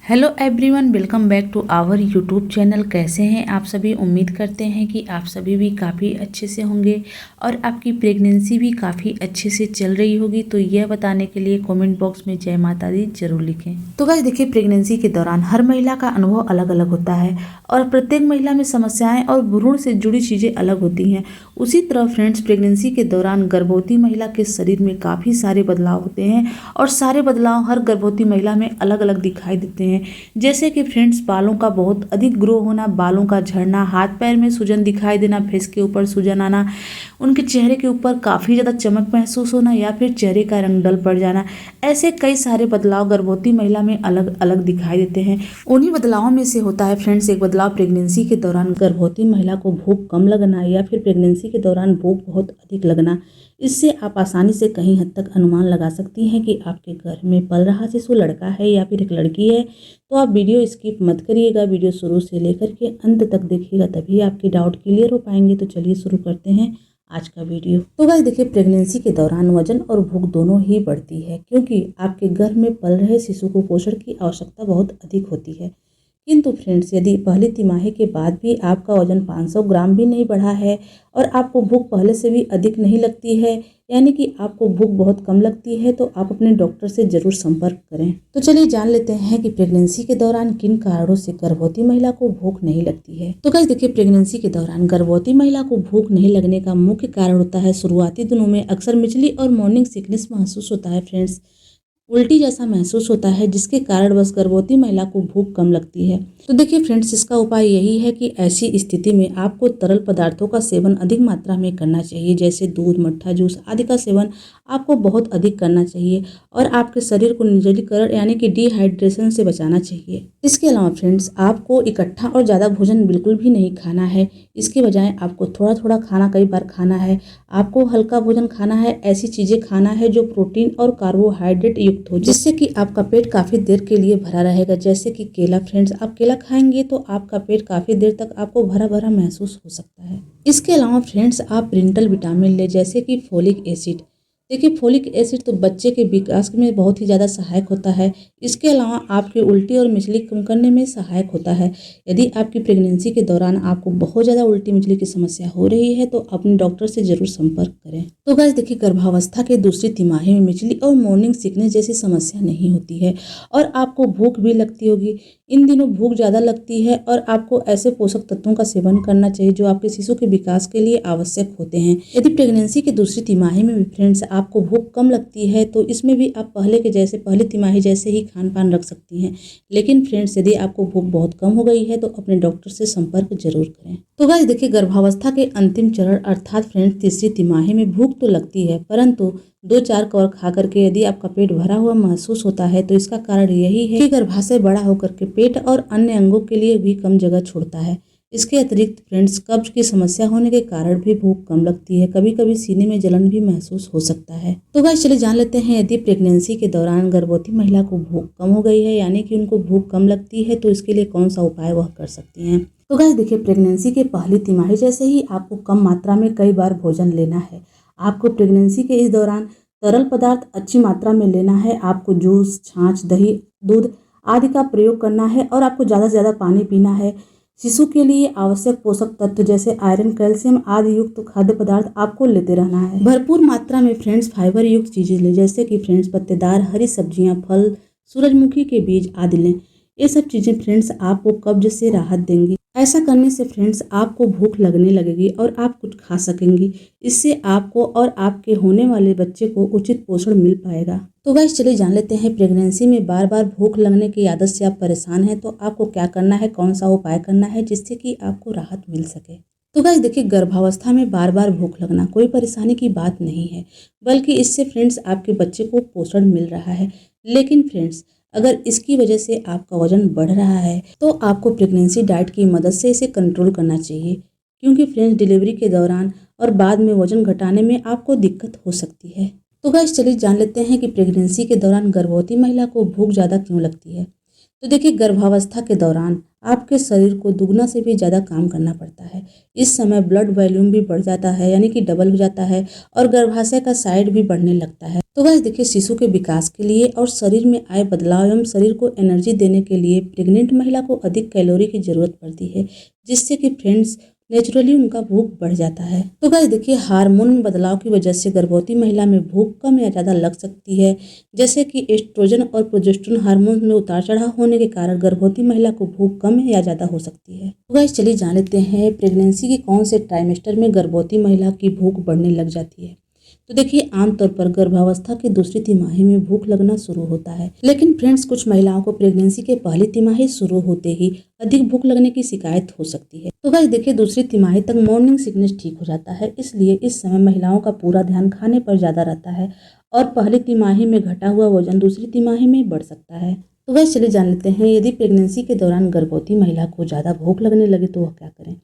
Hello everyone, welcome back to our YouTube channel. कैसे हैं आप सभी? उम्मीद करते हैं कि आप सभी भी काफ़ी अच्छे से होंगे और आपकी प्रेगनेंसी भी काफ़ी अच्छे से चल रही होगी। तो यह बताने के लिए कमेंट बॉक्स में जय माता दी जरूर लिखें। तो गाइस देखिए, प्रेगनेंसी के दौरान हर महिला का अनुभव अलग अलग होता है और प्रत्येक महिला में समस्याएं और भ्रूण से जुड़ी चीज़ें अलग होती हैं। उसी तरह फ्रेंड्स, प्रेगनेंसी के दौरान गर्भवती महिला के शरीर में काफ़ी सारे बदलाव होते हैं और सारे बदलाव हर गर्भवती महिला में अलग अलग दिखाई देते हैं। जैसे कि फ्रेंड्स, बालों का बहुत अधिक ग्रो होना, बालों का झड़ना, हाथ पैर में सूजन दिखाई देना, फेस के ऊपर सूजन आना, उनके चेहरे के ऊपर काफ़ी ज़्यादा चमक महसूस होना या फिर चेहरे का रंग डल पड़ जाना, ऐसे कई सारे बदलाव गर्भवती महिला में अलग अलग दिखाई देते हैं। उन्हीं बदलावों में से होता है फ्रेंड्स एक बदलाव प्रेगनेंसी के दौरान गर्भवती महिला को भूख कम लगना या फिर प्रेगनेंसी के दौरान भूख बहुत अधिक लगना। इससे आप आसानी से कहीं हद तक अनुमान लगा सकती हैं कि आपके घर में पल रहा शिशु लड़का है या फिर एक लड़की है। तो आप वीडियो स्किप मत करिएगा, वीडियो शुरू से लेकर के अंत तक देखिएगा, तभी आपके डाउट क्लियर हो पाएंगे। तो चलिए शुरू करते हैं आज का वीडियो। तो गाइस देखिए, प्रेगनेंसी के दौरान वजन और भूख दोनों ही बढ़ती है क्योंकि आपके गर्भ में पल रहे शिशु को पोषण की आवश्यकता बहुत अधिक होती है। किंतु फ्रेंड्स, यदि पहली तिमाही के बाद भी आपका वजन 500 ग्राम भी नहीं बढ़ा है और आपको भूख पहले से भी अधिक नहीं लगती है, यानी कि आपको भूख बहुत कम लगती है, तो आप अपने डॉक्टर से जरूर संपर्क करें। तो चलिए जान लेते हैं कि प्रेगनेंसी के दौरान किन कारणों से गर्भवती महिला को भूख नहीं लगती है। तो गाइस देखिए, प्रेगनेंसी के दौरान गर्भवती महिला को भूख नहीं लगने का मुख्य कारण होता है शुरुआती दिनों में अक्सर मिचली और मॉर्निंग सिकनेस महसूस होता है। फ्रेंड्स, उल्टी जैसा महसूस होता है जिसके कारण बस गर्भवती महिला को भूख कम लगती है। तो देखिए फ्रेंड्स, इसका उपाय यही है कि ऐसी स्थिति में आपको तरल पदार्थों का सेवन अधिक मात्रा में करना चाहिए, जैसे दूध, मट्ठा, जूस आदि का सेवन आपको बहुत अधिक करना चाहिए और आपके शरीर को निर्जलीकरण यानी कि डिहाइड्रेशन से बचाना चाहिए। इसके अलावा फ्रेंड्स, आपको इकट्ठा और ज़्यादा भोजन बिल्कुल भी नहीं खाना है। इसके बजाय आपको थोड़ा थोड़ा खाना कई बार खाना है। आपको हल्का भोजन खाना है, ऐसी चीज़ें खाना है जो प्रोटीन और कार्बोहाइड्रेट युक्त हो, जिससे कि आपका पेट काफ़ी देर के लिए भरा रहेगा। जैसे कि केला। फ्रेंड्स, आप केला खाएंगे तो आपका पेट काफ़ी देर तक आपको भरा भरा महसूस हो सकता है। इसके अलावा फ्रेंड्स, आप प्रिंटल विटामिन ले, जैसे कि फोलिक एसिड। देखिए, फोलिक एसिड तो बच्चे के विकास में बहुत ही ज़्यादा सहायक होता है। इसके अलावा आपकी उल्टी और मिचली कम करने में सहायक होता है। यदि आपकी प्रेगनेंसी के दौरान आपको बहुत ज़्यादा उल्टी मिचली की समस्या हो रही है तो अपने डॉक्टर से जरूर संपर्क करें। तो गाइस देखिए, गर्भावस्था के दूसरी तिमाही में मिचली और मॉर्निंग सिकनेस जैसी समस्या नहीं होती है और आपको भूख भी लगती होगी। इन दिनों भूख ज़्यादा लगती है और आपको ऐसे पोषक तत्वों का सेवन करना चाहिए जो आपके शिशु के विकास के लिए आवश्यक होते हैं। यदि प्रेगनेंसी की दूसरी तिमाही में भी फ्रेंड्स आपको भूख कम लगती है तो इसमें भी आप पहले के जैसे पहली तिमाही जैसे ही खान पान रख सकती हैं। लेकिन फ्रेंड्स, यदि आपको भूख बहुत कम हो गई है तो अपने डॉक्टर से संपर्क जरूर करें। तो गाइस देखिए, गर्भावस्था के अंतिम चरण अर्थात फ्रेंड्स तीसरी तिमाही में भूख तो लगती है, परंतु 2-4 कवर खा करके यदि आपका पेट भरा हुआ महसूस होता है तो इसका कारण यही है कि गर्भाशय बड़ा होकर के पेट और अन्य अंगों के लिए भी कम जगह छोड़ता है। इसके अतिरिक्त फ्रेंड्स, कब्ज की समस्या होने के कारण भी भूख कम लगती है। कभी कभी सीने में जलन भी महसूस हो सकता है। तो गाइस चलिए जान लेते हैं, यदि प्रेगनेंसी के दौरान गर्भवती महिला को भूख कम हो गई है यानी कि उनको भूख कम लगती है तो इसके लिए कौन सा उपाय वह कर सकती हैं। तो गाइस देखिए, प्रेगनेंसी के पहली तिमाही जैसे ही आपको कम मात्रा में कई बार भोजन लेना है। आपको प्रेगनेंसी के इस दौरान तरल पदार्थ अच्छी मात्रा में लेना है। आपको जूस, छाछ, दही, दूध आदि का प्रयोग करना है और आपको ज़्यादा से ज़्यादा पानी पीना है। शिशु के लिए आवश्यक पोषक तत्व जैसे आयरन, कैल्शियम आदि युक्त खाद्य पदार्थ आपको लेते रहना है। भरपूर मात्रा में फ्रेंड्स फाइबर युक्त चीज़ें लें, जैसे कि फ्रेंड्स पत्तेदार हरी सब्जियां, फल, सूरजमुखी के बीज आदि लें। ये सब चीज़ें फ्रेंड्स आपको कब्ज से राहत देंगी। ऐसा करने से फ्रेंड्स आपको भूख लगने लगेगी और आप कुछ खा सकेंगी। इससे आपको और आपके होने वाले बच्चे को उचित पोषण मिल पाएगा। तो गाइस चलिए जान लेते हैं, प्रेगनेंसी में बार बार भूख लगने की आदत से आप परेशान हैं तो आपको क्या करना है, कौन सा उपाय करना है जिससे कि आपको राहत मिल सके। तो गाइस देखिए, गर्भावस्था में बार बार भूख लगना कोई परेशानी की बात नहीं है, बल्कि इससे फ्रेंड्स आपके बच्चे को पोषण मिल रहा है। लेकिन फ्रेंड्स, अगर इसकी वजह से आपका वजन बढ़ रहा है तो आपको प्रेगनेंसी डाइट की मदद से इसे कंट्रोल करना चाहिए, क्योंकि फ्रेंड्स डिलीवरी के दौरान और बाद में वजन घटाने में आपको दिक्कत हो सकती है। तो गाइस चलिए जान लेते हैं कि प्रेगनेंसी के दौरान गर्भवती महिला को भूख ज़्यादा क्यों लगती है। तो देखिए गर्भावस्था के दौरान आपके शरीर को दुगना से भी ज़्यादा काम करना पड़ता है। इस समय ब्लड वॉल्यूम भी बढ़ जाता है, यानी कि डबल हो जाता है और गर्भाशय का साइज भी बढ़ने लगता है। तो गाइस देखिए शिशु के विकास के लिए और शरीर में आए बदलाव एवं शरीर को एनर्जी देने के लिए प्रेग्नेंट महिला को अधिक कैलोरी की जरूरत पड़ती है, जिससे कि फ्रेंड्स नेचुरली उनका भूख बढ़ जाता है। तो गाइस देखिए हार्मोन बदलाव की वजह से गर्भवती महिला में भूख कम या ज़्यादा लग सकती है, जैसे कि एस्ट्रोजन और प्रोजेस्टेरोन हार्मोन में उतार चढ़ाव होने के कारण गर्भवती महिला को भूख कम या ज़्यादा हो सकती है। तो गाइस चलिए जान लेते हैं प्रेगनेंसी के कौन से ट्राइमेस्टर में गर्भवती महिला की भूख बढ़ने लग जाती है। तो देखिए आमतौर पर गर्भावस्था की दूसरी तिमाही में भूख लगना शुरू होता है, लेकिन फ्रेंड्स कुछ महिलाओं को प्रेगनेंसी के पहली तिमाही शुरू होते ही अधिक भूख लगने की शिकायत हो सकती है। तो गाइस देखिए दूसरी तिमाही तक मॉर्निंग सिकनेस ठीक हो जाता है, इसलिए इस समय महिलाओं का पूरा ध्यान खाने पर ज्यादा रहता है और पहली तिमाही में घटा हुआ वजन दूसरी तिमाही में बढ़ सकता है। तो गाइस चलिए जान लेते हैं यदि प्रेगनेंसी के दौरान गर्भवती महिला को ज्यादा भूख लगने लगे तो वह क्या करें।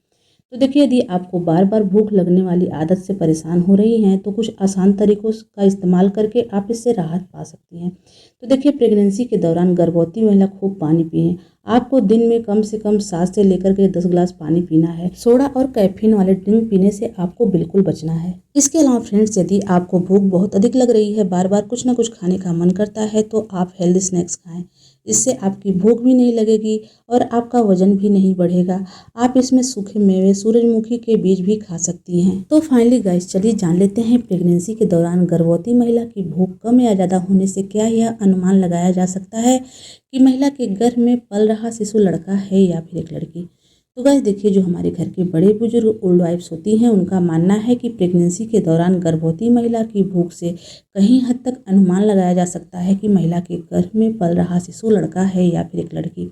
तो देखिए यदि आपको बार बार भूख लगने वाली आदत से परेशान हो रही हैं तो कुछ आसान तरीकों का इस्तेमाल करके आप इससे राहत पा सकती हैं। तो देखिए प्रेगनेंसी के दौरान गर्भवती महिला खूब पानी पिए। आपको दिन में कम से कम 7 से लेकर के 10 ग्लास पानी पीना है। सोडा और कैफीन वाले ड्रिंक पीने से आपको बिल्कुल बचना है। इसके अलावा फ्रेंड्स यदि आपको भूख बहुत अधिक लग रही है, बार बार कुछ ना कुछ खाने का मन करता है, तो आप हेल्दी स्नैक्स खाएं। इससे आपकी भूख भी नहीं लगेगी और आपका वजन भी नहीं बढ़ेगा। आप इसमें सूखे मेवे, सूरजमुखी के बीज भी खा सकती हैं। तो फाइनली गाइस चलिए जान लेते हैं प्रेगनेंसी के दौरान गर्भवती महिला की भूख कम या ज़्यादा होने से क्या यह अनुमान लगाया जा सकता है कि महिला के गर्भ में पल रहा शिशु लड़का है या फिर एक लड़की। तो गाइस देखिए जो हमारे घर के बड़े बुजुर्ग ओल्ड वाइफ्स होती हैं उनका मानना है कि प्रेगनेंसी के दौरान गर्भवती महिला की भूख से कहीं हद तक अनुमान लगाया जा सकता है कि महिला के गर्भ में पल रहा शिशु लड़का है या फिर एक लड़की।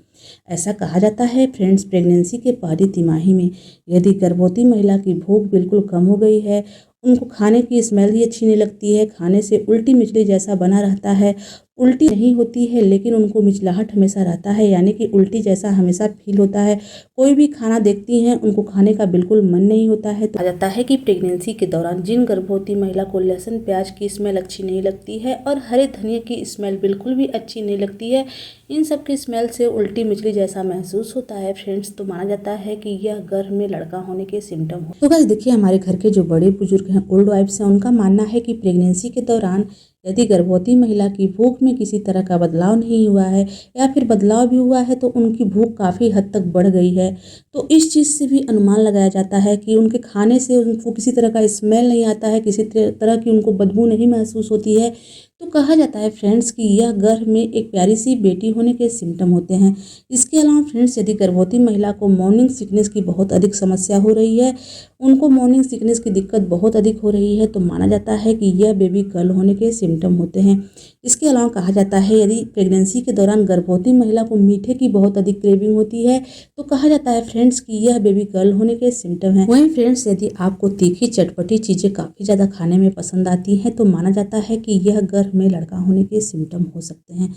ऐसा कहा जाता है फ्रेंड्स प्रेगनेंसी के पहली तिमाही में यदि गर्भवती महिला की भूख बिल्कुल कम हो गई है, उनको खाने की स्मेल ही अच्छी नहीं लगती है, खाने से उल्टी मिचली जैसा बना रहता है, उल्टी नहीं होती है लेकिन उनको मिचलाहट हमेशा रहता है, यानी कि उल्टी जैसा हमेशा फील होता है, कोई भी खाना देखती हैं उनको खाने का बिल्कुल मन नहीं होता है। तो कहा जाता है कि प्रेगनेंसी के दौरान जिन गर्भवती महिला को लहसुन प्याज की स्मेल अच्छी नहीं लगती है और हरे धनिया की स्मेल बिल्कुल भी अच्छी नहीं लगती है, इन सब की स्मेल से उल्टी मिचली जैसा महसूस होता है फ्रेंड्स, तो माना जाता है कि यह गर्भ में लड़का होने के सिम्टम हो। तो गाइस देखिए हमारे घर के जो बड़े बुजुर्ग हैं ओल्ड वाइफ्स हैं उनका मानना है कि प्रेगनेंसी के दौरान यदि गर्भवती महिला की भूख में किसी तरह का बदलाव नहीं हुआ है या फिर बदलाव भी हुआ है तो उनकी भूख काफ़ी हद तक बढ़ गई है, तो इस चीज़ से भी अनुमान लगाया जाता है कि उनके खाने से उनको किसी तरह का स्मेल नहीं आता है, किसी तरह की उनको बदबू नहीं महसूस होती है। तो कहा जाता है फ्रेंड्स कि यह गर्भ में एक प्यारी सी बेटी होने के सिम्टम होते हैं। इसके अलावा फ्रेंड्स यदि गर्भवती महिला को मॉर्निंग सिकनेस की बहुत अधिक समस्या हो रही है, उनको मॉर्निंग सिकनेस की दिक्कत बहुत अधिक हो रही है, तो माना जाता है कि यह बेबी गर्ल होने के सिम्टम होते हैं। इसके अलावा कहा जाता है यदि प्रेगनेंसी के दौरान गर्भवती महिला को मीठे की बहुत अधिक क्रेविंग होती है तो कहा जाता है फ्रेंड्स कि यह बेबी गर्ल होने के सिम्टम है। वहीं फ्रेंड्स यदि आपको तीखी चटपटी चीज़ें काफ़ी ज़्यादा खाने में पसंद आती हैं तो माना जाता है कि यह गर्भ में लड़का होने के सिम्टम हो सकते हैं।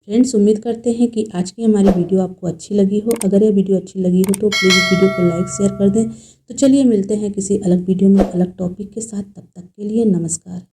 फ्रेंड्स उम्मीद करते हैं कि आज की हमारी वीडियो आपको अच्छी लगी हो। अगर यह वीडियो अच्छी लगी हो तो प्लीज़ इस वीडियो को लाइक शेयर कर दें। तो चलिए मिलते हैं किसी अलग वीडियो में अलग टॉपिक के साथ, तब तक के लिए नमस्कार।